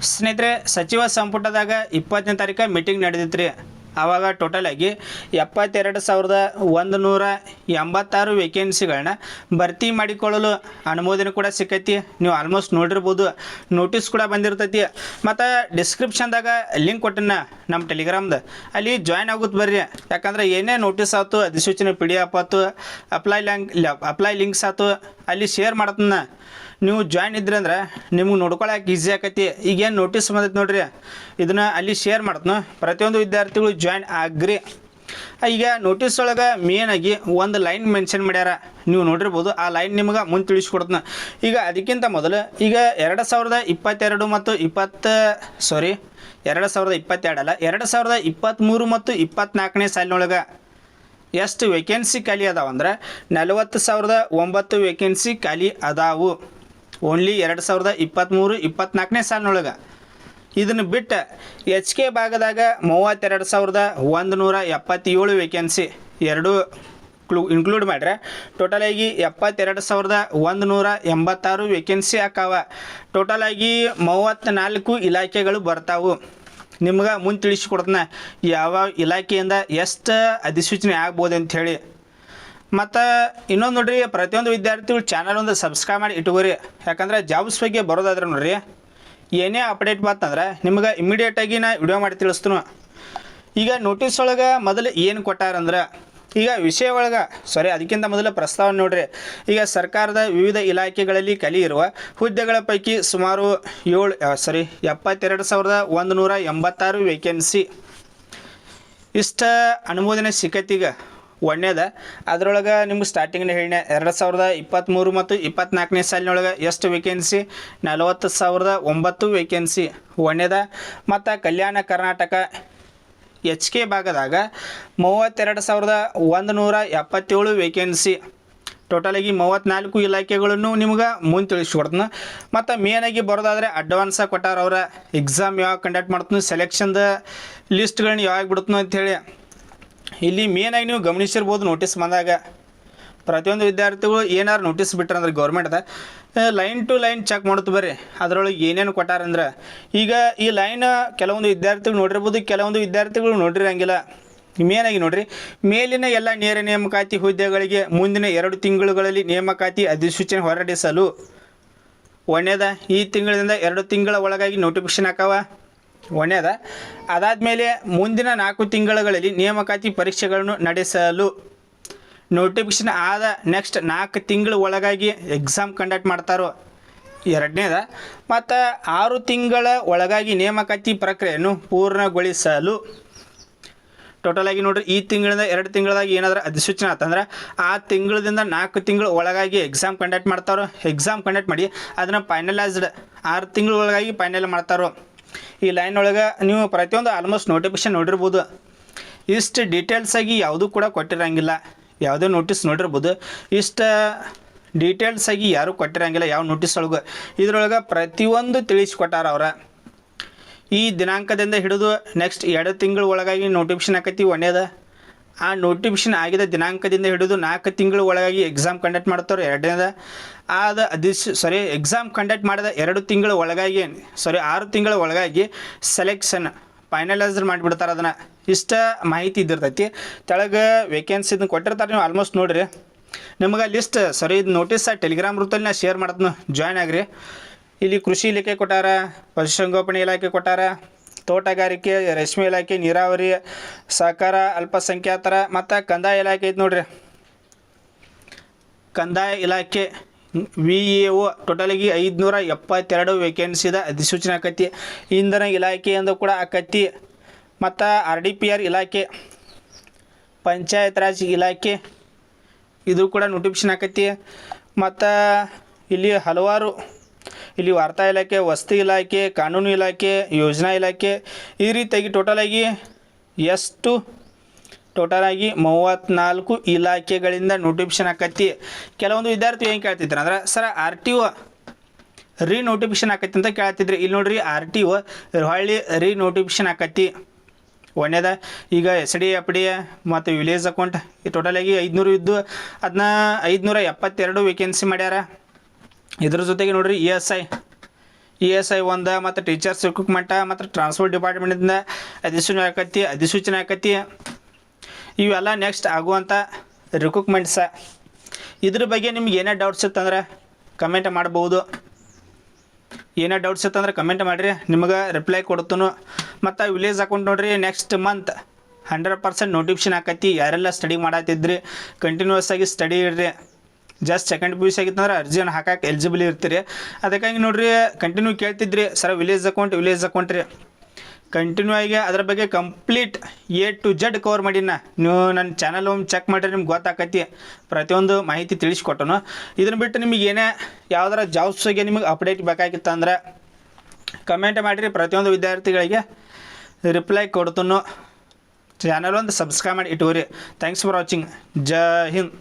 ಸ್ನೇಹಿತರೆ, ಸಚಿವ ಸಂಪುಟದಾಗ 20ನೇ ತಾರೀಕು ಮೀಟಿಂಗ್ ನಡೆದಿತ್ತು ರೀ. ಆವಾಗ ಟೋಟಲ್ ಆಗಿ 72,186 ವೇಕೆನ್ಸಿಗಳನ್ನ ಭರ್ತಿ ಮಾಡಿಕೊಳ್ಳಲು ಅನುಮೋದನೆ ಕೂಡ ಸಿಕ್ಕೈತಿ. ನೀವು ಆಲ್ಮೋಸ್ಟ್ ನೋಡಿರ್ಬೋದು, ನೋಟಿಸ್ ಕೂಡ ಬಂದಿರ್ತೈತಿ. ಮತ್ತು ಡಿಸ್ಕ್ರಿಪ್ಷನ್ದಾಗ ಲಿಂಕ್ ಕೊಟ್ಟಿನ ನಮ್ಮ ಟೆಲಿಗ್ರಾಮ್ದು, ಅಲ್ಲಿ ಜಾಯ್ನ್ ಆಗುತ್ತೆ ಬರ್ರಿ. ಯಾಕಂದ್ರೆ ಏನೇ ನೋಟಿಸ್ ಆಯ್ತು, ಅಧಿಸೂಚನೆ PDF ಆಯ್ತು, ಅಪ್ಲೈ ಲಿಂಕ್ಸ್ ಆಯ್ತು, ಅಲ್ಲಿ ಶೇರ್ ಮಾಡತ್ತನ. ನೀವು ಜಾಯ್ನ್ ಇದ್ರಿ ಅಂದ್ರೆ ನಿಮ್ಗೆ ನೋಡ್ಕೊಳಕ್ಕೆ ಈಸಿ ಆಕೈತಿ. ಈಗೇನು ನೋಟಿಸ್ ಬಂದೈತೆ ನೋಡ್ರಿ, ಇದನ್ನು ಅಲ್ಲಿ ಶೇರ್ ಮಾಡ್ತನು. ಪ್ರತಿಯೊಂದು ವಿದ್ಯಾರ್ಥಿಗಳು ಜಾಯ್ನ್ ಆಗ್ರಿ. ಈಗ ನೋಟಿಸ್ ಒಳಗೆ ಮೇನಾಗಿ ಒಂದು ಲೈನ್ ಮೆನ್ಷನ್ ಮಾಡ್ಯಾರ, ನೀವು ನೋಡಿರ್ಬೋದು. ಆ ಲೈನ್ ನಿಮ್ಗೆ ಮುಂದೆ ತಿಳಿಸ್ಕೊಡ್ತನ. ಈಗ ಅದಕ್ಕಿಂತ ಮೊದಲು ಈಗ 2022 ಮತ್ತು 2022 ಅಲ್ಲ, 2023 ಮತ್ತು 24ನೇ ಸಾಲಿನೊಳಗೆ ಎಷ್ಟು ವೇಕೆನ್ಸಿ ಖಾಲಿ ಅದಾವ ಅಂದ್ರೆ 40,009 ವೇಕೆನ್ಸಿ ಖಾಲಿ ಅದಾವು. ಓನ್ಲಿ 2023-24ನೇ ಸಾಲಿನೊಳಗೆ. ಇದನ್ನು ಬಿಟ್ಟು HK ಭಾಗದಾಗ 32,177 ವೇಕೆನ್ಸಿ ಎರಡು ಇನ್ಕ್ಲೂಡ್ ಮಾಡ್ರೆ ಟೋಟಲಾಗಿ 72,186 ವೇಕೆನ್ಸಿ ಆಕಾವ. ಟೋಟಲಾಗಿ 34 ಇಲಾಖೆಗಳು ಬರ್ತಾವು. ನಿಮ್ಗೆ ಮುಂದೆ ತಿಳಿಸ್ಕೊಡ್ತಾನೆ ಯಾವ ಇಲಾಖೆಯಿಂದ ಎಷ್ಟು ಅಧಿಸೂಚನೆ ಆಗ್ಬೋದು ಅಂಥೇಳಿ. ಮತ್ತು ಇನ್ನೊಂದು ನೋಡ್ರಿ, ಪ್ರತಿಯೊಂದು ವಿದ್ಯಾರ್ಥಿಗಳು ಚಾನಲ್ ಒಂದು ಸಬ್ಸ್ಕ್ರೈಬ್ ಮಾಡಿ ಇಟ್ಕೋರಿ. ಯಾಕಂದ್ರೆ ಜಾಬ್ಸ್ ಬಗ್ಗೆ ಬರೋದಾದ್ರೆ ನೋಡ್ರಿ, ಏನೇ ಅಪ್ಡೇಟ್ ಬಂತಂದ್ರೆ ನಿಮ್ಗೆ ಇಮಿಡಿಯೇಟಾಗಿ ನಾ ವಿಡಿಯೋ ಮಾಡಿ ತಿಳಿಸ್ತೀನಿ. ಈಗ ನೋಟಿಸ್ ಒಳಗೆ ಮೊದಲು ಏನು ಕೊಟ್ಟಾರಂದ್ರೆ, ಈಗ ವಿಷಯ ಒಳಗೆ ಅದಕ್ಕಿಂತ ಮೊದಲು ಪ್ರಸ್ತಾವನೆ ನೋಡ್ರಿ. ಈಗ ಸರ್ಕಾರದ ವಿವಿಧ ಇಲಾಖೆಗಳಲ್ಲಿ ಖಾಲಿ ಇರುವ ಹುದ್ದೆಗಳ ಪೈಕಿ ಸುಮಾರು 72,186 ವೇಕೆನ್ಸಿ ಇಷ್ಟ ಅನುಮೋದನೆ ಸಿಕ್ಕತ್ತೀಗ. ಒಂದೇದ ಅದರೊಳಗೆ ನಿಮ್ಗೆ ಸ್ಟಾರ್ಟಿಂಗ್ನ ಹೇಳಿನ 2023 ಮತ್ತು 24ನೇ ಸಾಲಿನೊಳಗೆ ಎಷ್ಟು ವೇಕೆನ್ಸಿ? 40,009 ವೇಕೆನ್ಸಿ ಒಂದೇದ. ಮತ್ತು ಕಲ್ಯಾಣ ಕರ್ನಾಟಕ HK ಭಾಗದಾಗ 32,177 ವೇಕೆನ್ಸಿ. ಟೋಟಲಾಗಿ 34 ಇಲಾಖೆಗಳನ್ನು ನಿಮ್ಗೆ ಮುಂದೆ ತಿಳಿಸ್ಕೊಡ್ತೀನಿ. ಮತ್ತು ಮೇನಾಗಿ ಬರೋದಾದರೆ ಅಡ್ವಾನ್ಸಾಗಿ ಕೊಟ್ಟಾರ ಅವರ ಎಕ್ಸಾಮ್ ಯಾವಾಗ ಕಂಡಕ್ಟ್ ಮಾಡ್ತೀನಿ, ಸೆಲೆಕ್ಷನ್ದ ಲಿಸ್ಟ್ಗಳನ್ನ ಯಾವಾಗ ಬಿಡ್ತೀನಿ ಅಂಥೇಳಿ. ಇಲ್ಲಿ ಮೇನಾಗಿ ನೀವು ಗಮನಿಸಿರ್ಬೋದು, ನೋಟಿಸ್ ಬಂದಾಗ ಪ್ರತಿಯೊಂದು ವಿದ್ಯಾರ್ಥಿಗಳು ಏನಾರು ನೋಟಿಸ್ ಬಿಟ್ರಂದ್ರೆ ಗೌರ್ಮೆಂಟ್ದ ಲೈನ್ ಟು ಲೈನ್ ಚೆಕ್ ಮಾಡುತ್ತೆ ಬರ್ರಿ. ಅದರೊಳಗೆ ಏನೇನು ಕೊಟ್ಟಾರಂದ್ರೆ, ಈಗ ಈ ಲೈನ್ ಕೆಲವೊಂದು ವಿದ್ಯಾರ್ಥಿಗಳು ನೋಡಿರ್ಬೋದು, ಕೆಲವೊಂದು ವಿದ್ಯಾರ್ಥಿಗಳು ನೋಡಿರಂಗಿಲ್ಲ. ಮೇನಾಗಿ ನೋಡ್ರಿ, ಮೇಲಿನ ಎಲ್ಲ ನೇರ ನೇಮಕಾತಿ ಹುದ್ದೆಗಳಿಗೆ ಮುಂದಿನ 2 ತಿಂಗಳುಗಳಲ್ಲಿ ನೇಮಕಾತಿ ಅಧಿಸೂಚನೆ ಹೊರಡಿಸಲು. ಒಂದೇದ ಈ ತಿಂಗಳಿಂದ 2 ತಿಂಗಳ ಒಳಗಾಗಿ ನೋಟಿಫಿಕೇಶನ್ ಹಾಕವ. ಒಂದೇದ ಅದಾದಮೇಲೆ ಮುಂದಿನ 4 ತಿಂಗಳುಗಳಲ್ಲಿ ನೇಮಕಾತಿ ಪರೀಕ್ಷೆಗಳನ್ನು ನಡೆಸಲು. ನೋಟಿಫಿಕೇಶನ್ ಆದ ನೆಕ್ಸ್ಟ್ 4 ತಿಂಗಳ ಒಳಗಾಗಿ ಎಕ್ಸಾಮ್ ಕಂಡಕ್ಟ್ ಮಾಡ್ತಾರೋ. ಎರಡನೇದ ಮತ್ತು 6 ತಿಂಗಳ ಒಳಗಾಗಿ ನೇಮಕಾತಿ ಪ್ರಕ್ರಿಯೆಯನ್ನು ಪೂರ್ಣಗೊಳಿಸಲು. ಟೋಟಲಾಗಿ ನೋಡ್ರಿ, ಈ ತಿಂಗಳಿಂದ 2 ತಿಂಗಳದಾಗ ಏನಾದರೂ ಅಧಿಸೂಚನೆ ಆತಂದ್ರೆ ಆ ತಿಂಗಳದಿಂದ 4 ತಿಂಗಳ ಒಳಗಾಗಿ ಎಕ್ಸಾಮ್ ಕಂಡಕ್ಟ್ ಮಾಡ್ತಾರೋ. ಎಕ್ಸಾಮ್ ಕಂಡಕ್ಟ್ ಮಾಡಿ ಅದನ್ನು ಫೈನಲೈಸ್ಡ್ 6 ತಿಂಗಳ ಒಳಗಾಗಿ ಫೈನಲ್ ಮಾಡ್ತಾರೋ. ಈ ಲೈನ್ ಒಳಗೆ ನೀವು ಪ್ರತಿಯೊಂದು ಆಲ್ಮೋಸ್ಟ್ ನೋಟಿಫಿಕೇಶನ್ ನೋಡಿರ್ಬೋದು. ಇಷ್ಟು ಡೀಟೇಲ್ಸಾಗಿ ಯಾವುದೂ ಕೂಡ ಕೊಟ್ಟಿರಂಗಿಲ್ಲ. ಯಾವುದೇ ನೋಟಿಸ್ ನೋಡಿರ್ಬೋದು, ಇಷ್ಟು ಡೀಟೇಲ್ಸಾಗಿ ಯಾರೂ ಕೊಟ್ಟಿರಂಗಿಲ್ಲ ಯಾವ ನೋಟಿಸ್ ಒಳಗೆ. ಇದರೊಳಗೆ ಪ್ರತಿಯೊಂದು ತಿಳಿಸ್ಕೊಟ್ಟಾರ ಅವರ. ಈ ದಿನಾಂಕದಿಂದ ಹಿಡಿದು ನೆಕ್ಸ್ಟ್ 2 ತಿಂಗಳ ಒಳಗಾಗಿ ನೋಟಿಫಿಕೇಶನ್ ಆಕೈತಿ ಒಂದೇದ. ಆ ನೋಟಿಫಿಕೇಶನ್ ಆಗಿದ ದಿನಾಂಕದಿಂದ ಹಿಡಿದು 4 ತಿಂಗಳ ಒಳಗಾಗಿ ಎಕ್ಸಾಮ್ ಕಂಡಕ್ಟ್ ಮಾಡ್ತಾರೆ ಎರಡನೇದ. ಎಕ್ಸಾಮ್ ಕಂಡಕ್ಟ್ ಮಾಡಿದ 2 ತಿಂಗಳ ಒಳಗಾಗಿ 6 ತಿಂಗಳ ಒಳಗಾಗಿ ಸೆಲೆಕ್ಷನ್ ಫೈನಲೈಸರ್ ಮಾಡಿಬಿಡ್ತಾರೆ ಅದನ್ನು. ಇಷ್ಟ ಮಾಹಿತಿ ಇದ್ದಿರ್ತೈತಿ. ತೆಳಗೆ ವೇಕೆನ್ಸಿ ಇದನ್ನು ಕೊಟ್ಟಿರ್ತಾರೆ, ನೀವು ಆಲ್ಮೋಸ್ಟ್ ನೋಡಿರಿ. ನಿಮ್ಗೆ ಲಿಸ್ಟ್ ಇದು ನೋಟಿಸ್ ಟೆಲಿಗ್ರಾಮ್ ಗ್ರೂಪಲ್ಲಿ ನಾ ಶೇರ್ ಮಾಡೋದನ್ನು ಜಾಯ್ನ್ ಆಗಿರಿ. ಇಲ್ಲಿ ಕೃಷಿ ಇಲಾಖೆ ಕೊಟ್ಟಾರ, ಪಶುಸಂಗೋಪನೆ ಇಲಾಖೆ ಕೊಟ್ಟಾರ, ತೋಟಗಾರಿಕೆ, ರೇಷ್ಮೆ ಇಲಾಖೆ, ನೀರಾವರಿ, ಸಹಕಾರ, ಅಲ್ಪಸಂಖ್ಯಾತರ ಮತ್ತು ಕಂದಾಯ ಇಲಾಖೆ ಐತೆ ನೋಡ್ರಿ. ಕಂದಾಯ ಇಲಾಖೆ VAO ಟೋಟಲಾಗಿ 572 ವೇಕೆನ್ಸಿದ ಅಧಿಸೂಚನೆ ಆಕತಿ. ಇಂಧನ ಇಲಾಖೆಯಿಂದ ಕೂಡ ಆಕತಿ. ಮತ್ತು RDPR ಇಲಾಖೆ, ಪಂಚಾಯತ್ ರಾಜ್ ಇಲಾಖೆ ಇದು ಕೂಡ ನೋಟಿಫಿಕೇಶನ್ ಆಕತಿ. ಮತ್ತು ಇಲ್ಲಿ ಹಲವಾರು ವಾರ್ತಾ ಇಲಾಖೆ, ವಸತಿ ಇಲಾಖೆ, ಕಾನೂನು ಇಲಾಖೆ, ಯೋಜನಾ ಇಲಾಖೆ, ಈ ರೀತಿಯಾಗಿ ಟೋಟಲಾಗಿ 34 ಇಲಾಖೆಗಳಿಂದ ನೋಟಿಫಿಕೇಶನ್ ಆಕತಿ. ಕೆಲವೊಂದು ವಿದ್ಯಾರ್ಥಿ ಏನು ಕೇಳ್ತಿದ್ರು ಅಂದ್ರೆ, ಸರ್ RTO ನೋಟಿಫಿಕೇಶನ್ ಆಕತಿ ಅಂತ ಕೇಳ್ತಿದ್ರಿ. ಇಲ್ಲಿ ನೋಡ್ರಿ, RTO ಹೊಳ್ಳಿ ನೋಟಿಫಿಕೇಶನ್ ಆಕತಿ. ಒಂದೇದ ಈಗ SD FD ಮತ್ತು ವಿಲೇಜ್ ಅಕೌಂಟ್ ಟೋಟಲಾಗಿ 500 ಇದ್ದು ಅದನ್ನ 572 ವೇಕೆನ್ಸಿ ಮಾಡ್ಯಾರ. ಇದ್ರ ಜೊತೆಗೆ ನೋಡ್ರಿ ESI ESI ಒಂದು ಮತ್ತು ಟೀಚರ್ಸ್ ರಿಕ್ರೂಟ್ಮೆಂಟ ಮತ್ತು ಟ್ರಾನ್ಸ್ಪೋರ್ಟ್ ಡಿಪಾರ್ಟ್ಮೆಂಟಿಂದ ಅಧಿಸೂಚನೆ ಆಕತಿ ಇವೆಲ್ಲ ನೆಕ್ಸ್ಟ್ ಆಗುವಂಥ ರಿಕ್ರೂಟ್ಮೆಂಟ್ಸ. ಇದ್ರ ಬಗ್ಗೆ ನಿಮ್ಗೆ ಏನೇ ಡೌಟ್ಸ್ ಇತ್ತಂದ್ರೆ ಕಮೆಂಟ್ ಮಾಡ್ಬೋದು. ಏನೇ ಡೌಟ್ಸ್ ಇತ್ತಂದ್ರೆ ಕಮೆಂಟ್ ಮಾಡಿರಿ, ನಿಮ್ಗೆ ರಿಪ್ಲೈ ಕೊಡ್ತನು. ಮತ್ತು ವಿಲೇಜ್ ಅಕೌಂಟ್ ನೋಡಿರಿ ನೆಕ್ಸ್ಟ್ ಮಂತ್ 100% ನೋಟಿಫಿಕೇಶನ್ ಆಕತಿ. ಯಾರೆಲ್ಲ ಸ್ಟಡಿ ಮಾಡತ್ತಿದ್ರಿ ಕಂಟಿನ್ಯೂಸ್ ಆಗಿ ಸ್ಟಡಿ ಇಡ್ರಿ. ಜಸ್ಟ್ ಸೆಕೆಂಡ್ PUC ಆಗಿತ್ತಂದ್ರೆ ಅರ್ಜಿಯನ್ನು ಹಾಕಕ್ಕೆ ಎಲಿಜಿಬಲ್ ಇರ್ತೀರಿ. ಅದಕ್ಕಾಗಿ ನೋಡಿರಿ ಕಂಟಿನ್ಯೂ ಕೇಳ್ತಿದ್ರಿ ಸರ್ ವಿಲೇಜ್ ಅಕೌಂಟ್ ರೀ. ಕಂಟಿನ್ಯೂ ಆಗಿ ಅದ್ರ ಬಗ್ಗೆ complete A to Z cover ಮಾಡಿನ. ನೀವು ನನ್ನ ಚಾನಲ್ ಒಮ್ಮೆ ಚೆಕ್ ಮಾಡಿರಿ, ನಿಮ್ಗೆ ಗೊತ್ತಾಕತಿ ಪ್ರತಿಯೊಂದು ಮಾಹಿತಿ ತಿಳಿಸ್ಕೊಟ್ಟನು. ಇದನ್ನು ಬಿಟ್ಟು ನಿಮಗೆ ಏನೇ ಯಾವ್ದಾರ ಜಾಬ್ಸ್ಗೆ ನಿಮಗೆ ಅಪ್ಡೇಟ್ ಬೇಕಾಗಿತ್ತು ಅಂದ್ರೆ ಕಮೆಂಟ್ ಮಾಡಿರಿ, ಪ್ರತಿಯೊಂದು ವಿದ್ಯಾರ್ಥಿಗಳಿಗೆ ರಿಪ್ಲೈ ಕೊಡ್ತನು. ಚಾನಲ್ ಒಂದು ಸಬ್ಸ್ಕ್ರೈಬ್ ಮಾಡಿ ಇಟ್ಟುವರಿ. Thanks for watching. ಜೈ ಹಿಂದ್.